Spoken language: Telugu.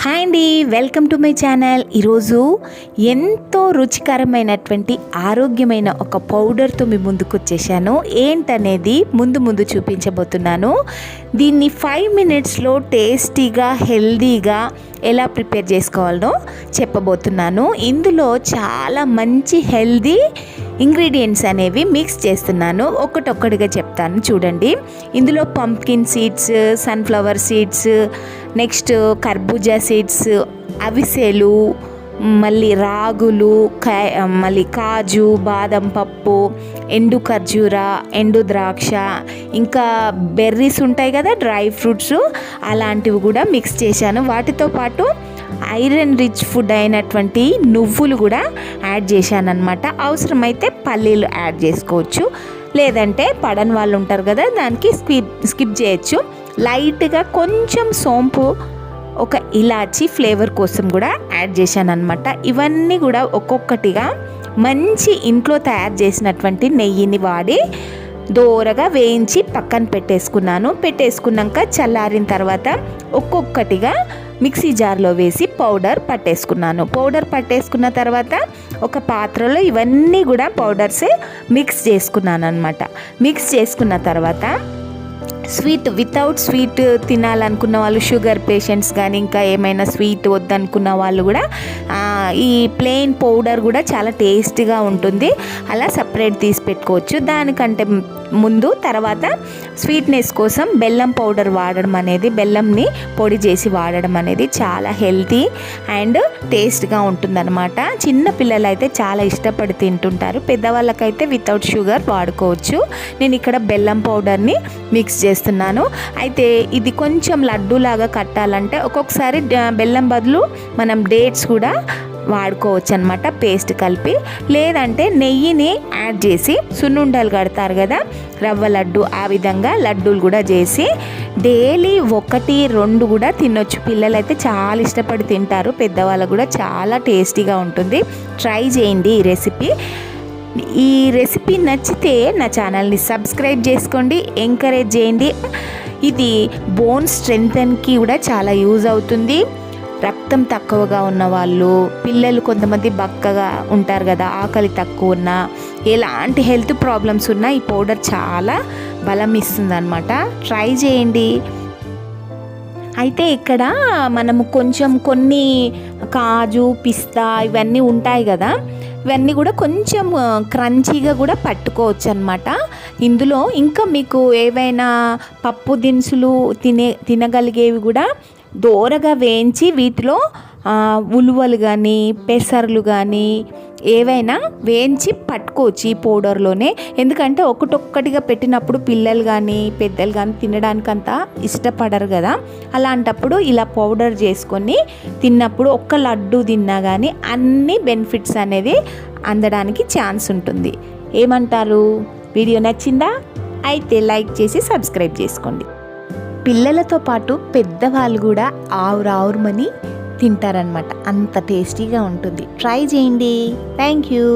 హాయ్ అండి, వెల్కమ్ టు మై ఛానల్. ఈరోజు ఎంతో రుచికరమైనటువంటి ఆరోగ్యమైన ఒక పౌడర్తో మీ ముందుకు వచ్చేసాను. ఏంటనేది ముందు చూపించబోతున్నాను. దీన్ని 5 మినిట్స్లో టేస్టీగా హెల్దీగా ఎలా ప్రిపేర్ చేసుకోవాలో చెప్పబోతున్నాను. ఇందులో చాలా మంచి హెల్దీ ఇంగ్రీడియంట్స్ అనేవి మిక్స్ చేస్తున్నాను. ఒక్కటొక్కటిగా చెప్తాను చూడండి. ఇందులో pumpkin seeds, sunflower seeds, next కర్బూజా సీడ్స్, అవిసెలు, మళ్ళీ రాగులు, మళ్ళీ కాజు, బాదం పప్పు, ఎండు ఖర్జూర, ఎండు ద్రాక్ష, ఇంకా బెర్రీస్ ఉంటాయి కదా, డ్రై ఫ్రూట్స్, అలాంటివి కూడా మిక్స్ చేశాను. వాటితో పాటు ఐరన్ రిచ్ ఫుడ్ అయినటువంటి నువ్వులు కూడా యాడ్ చేశాను అనమాట. అవసరమైతే పల్లీలు యాడ్ చేసుకోవచ్చు, లేదంటే పడని వాళ్ళు ఉంటారు కదా, దానికి స్కిప్ చేయొచ్చు. లైట్గా కొంచెం సోంపు, ఒక ఇలాచి ఫ్లేవర్ కోసం కూడా యాడ్ చేశాను అనమాట. ఇవన్నీ కూడా ఒక్కొక్కటిగా మంచి ఇంట్లో తయారు చేసినటువంటి నెయ్యిని వాడి దోరగా వేయించి పక్కన పెట్టేసుకున్నాక చల్లారిన తర్వాత ఒక్కొక్కటిగా మిక్సీ జార్లో వేసి పౌడర్ పట్టేసుకున్న తర్వాత ఒక పాత్రలో ఇవన్నీ కూడా పౌడర్స్ మిక్స్ చేసుకున్నాను అనమాట. మిక్స్ చేసుకున్న తర్వాత వితౌట్ స్వీట్ తినాలనుకున్న వాళ్ళు, షుగర్ పేషెంట్స్ కానీ ఇంకా ఏమైనా స్వీట్ వద్దనుకున్న వాళ్ళు కూడా ఈ ప్లెయిన్ పౌడర్ కూడా చాలా టేస్టీగా ఉంటుంది. అలా సపరేట్ తీసి పెట్టుకోవచ్చు. దానికంటే తర్వాత స్వీట్నెస్ కోసం బెల్లం పౌడర్ వాడడం అనేది, బెల్లంని పొడి చేసి వాడడం అనేది చాలా హెల్తీ అండ్ టేస్ట్గా ఉంటుందన్నమాట. చిన్న పిల్లలు అయితే చాలా ఇష్టపడి తింటుంటారు. పెద్దవాళ్ళకైతే వితౌట్ షుగర్ వాడుకోవచ్చు. నేను ఇక్కడ బెల్లం పౌడర్ని మిక్స్ చేస్తున్నాను. అయితే ఇది కొంచెం లడ్డూలాగా కట్టాలంటే ఒక్కొక్కసారి బెల్లం బదులు మనం డేట్స్ కూడా వాడుకోవచ్చు అనమాట, పేస్ట్ కలిపి. లేదంటే నెయ్యిని యాడ్ చేసి సున్నుండలు కడతారు కదా, రవ్వ లడ్డు, ఆ విధంగా లడ్డూలు కూడా చేసి డైలీ 1-2 కూడా తినొచ్చు. పిల్లలు అయితే చాలా ఇష్టపడి తింటారు, పెద్దవాళ్ళు కూడా చాలా టేస్టీగా ఉంటుంది. ట్రై చేయండి ఈ రెసిపీ నచ్చితే నా ఛానల్ని సబ్స్క్రైబ్ చేసుకోండి, ఎంకరేజ్ చేయండి. ఇది బోన్ స్ట్రెంగ్త్కి కూడా చాలా యూజ్ అవుతుంది. రక్తం తక్కువగా ఉన్న వాళ్ళు, పిల్లలు కొంతమంది బక్కగా ఉంటారు కదా, ఆకలి తక్కువ ఉన్నా, ఎలాంటి హెల్త్ ప్రాబ్లమ్స్ ఉన్నా ఈ పౌడర్ చాలా బలం ఇస్తుంది అనమాట. ట్రై చేయండి. అయితే ఇక్కడ మనము కొన్ని కాజు, పిస్తా ఇవన్నీ ఉంటాయి కదా, ఇవన్నీ కూడా కొంచెం క్రంచీగా కూడా పట్టుకోవచ్చు అనమాట. ఇందులో ఇంకా మీకు ఏవైనా పప్పు దినుసులు తినగలిగేవి కూడా దోరగా వేయించి వీటిలో ఉలువలు కానీ పెసర్లు కానీ ఏవైనా వేయించి పట్టుకోవచ్చు ఈ పౌడర్లోనే. ఎందుకంటే ఒక్కటొక్కటిగా పెట్టినప్పుడు పిల్లలు కానీ పెద్దలు కానీ తినడానికి అంతా ఇష్టపడరు కదా, అలాంటప్పుడు ఇలా పౌడర్ చేసుకొని తిన్నప్పుడు ఒక్క లడ్డు తిన్నా కానీ అన్ని బెనిఫిట్స్ అనేది అందడానికి ఛాన్స్ ఉంటుంది. ఏమంటారు? వీడియో నచ్చిందా? అయితే లైక్ చేసి సబ్స్క్రైబ్ చేసుకోండి. పిల్లలతో పాటు పెద్దవాళ్ళు కూడా ఆవురావురమని తింటారనమాట, అంత టేస్టీగా ఉంటుంది. ట్రై చేయండి. Thank you.